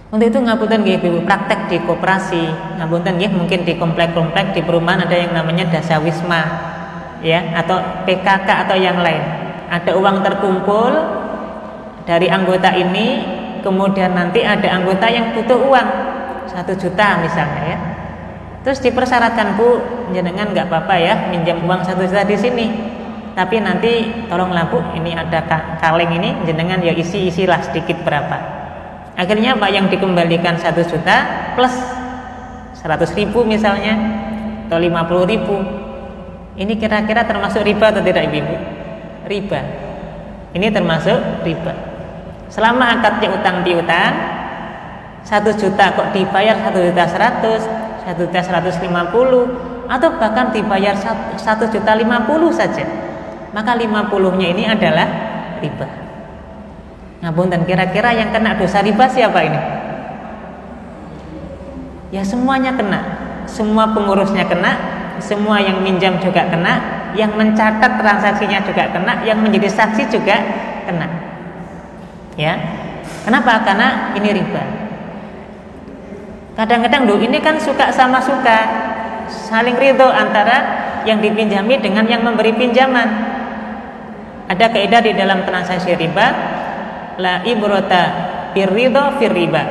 Untuk itu ngapunten nggih Ibu, praktek di koperasi, ngapunten nggih, mungkin di komplek-komplek di perumahan ada yang namanya dasawisma ya, atau PKK atau yang lain. Ada uang terkumpul dari anggota ini, kemudian nanti ada anggota yang butuh uang 1 juta misalnya ya. Terus dipersyaratkan, Bu, jenengan nggak apa-apa ya minjam uang 1 juta di sini, tapi nanti tolonglah Bu, ini ada kaleng ini, jenengan ya isilah sedikit berapa. Akhirnya Pak yang dikembalikan 1 juta plus 100.000 misalnya, atau 50.000. Ini kira-kira termasuk riba atau tidak Ibu? Riba. Ini termasuk riba. Selama akadnya utang piutang, 1 juta kok dibayar 1.100.000, 1.150.000, atau bahkan dibayar 1.050.000 saja, maka 50-nya ini adalah riba. Ngapunten, kira-kira yang kena dosa riba siapa ini? Ya semuanya kena, semua pengurusnya kena, semua yang minjam juga kena, yang mencatat transaksinya juga kena, yang menjadi saksi juga kena. Ya, kenapa? Karena ini riba. Kadang-kadang ini kan suka sama suka, saling ridho antara yang dipinjami dengan yang memberi pinjaman. Ada kaidah di dalam transaksi riba, la ibrata birridho firriba.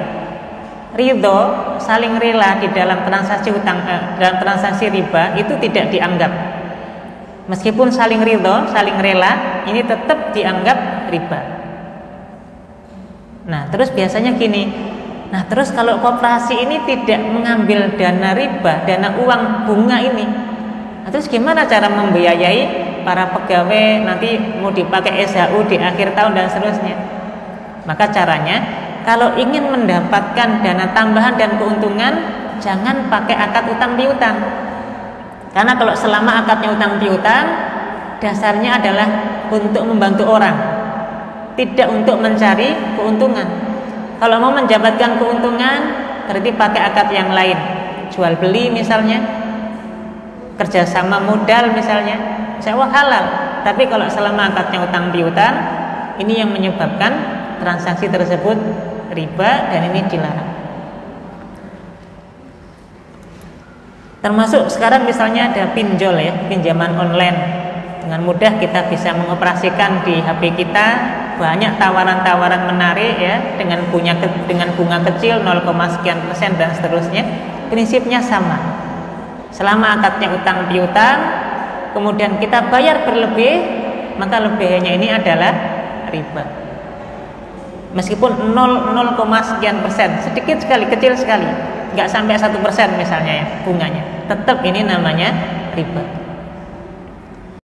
Ridho, saling rela di dalam transaksi utang, dalam transaksi riba itu tidak dianggap. Meskipun saling ridho, saling rela, ini tetap dianggap riba. Nah, terus biasanya gini. Nah, terus kalau koperasi ini tidak mengambil dana riba, dana uang bunga ini, nah, terus gimana cara membiayai para pegawai nanti mau dipakai SHU di akhir tahun dan seterusnya? Maka caranya, kalau ingin mendapatkan dana tambahan dan keuntungan, jangan pakai akad utang piutang. Karena kalau selama akadnya utang piutang, dasarnya adalah untuk membantu orang, tidak untuk mencari keuntungan. Kalau mau mendapatkan keuntungan, berarti pakai akad yang lain, jual beli misalnya, kerjasama modal misalnya, insya Allah halal. Tapi kalau selama akadnya utang piutang, ini yang menyebabkan transaksi tersebut riba dan ini dilarang. Termasuk sekarang misalnya ada pinjol ya, pinjaman online. Dengan mudah kita bisa mengoperasikan di HP kita, banyak tawaran-tawaran menarik ya, dengan bunga kecil 0,sekian% dan seterusnya. Prinsipnya sama. Selama akadnya utang piutang, kemudian kita bayar berlebih, maka lebihnya ini adalah riba. Meskipun 0,sekian%, sedikit sekali, kecil sekali, nggak sampai 1% misalnya ya bunganya, tetap ini namanya riba.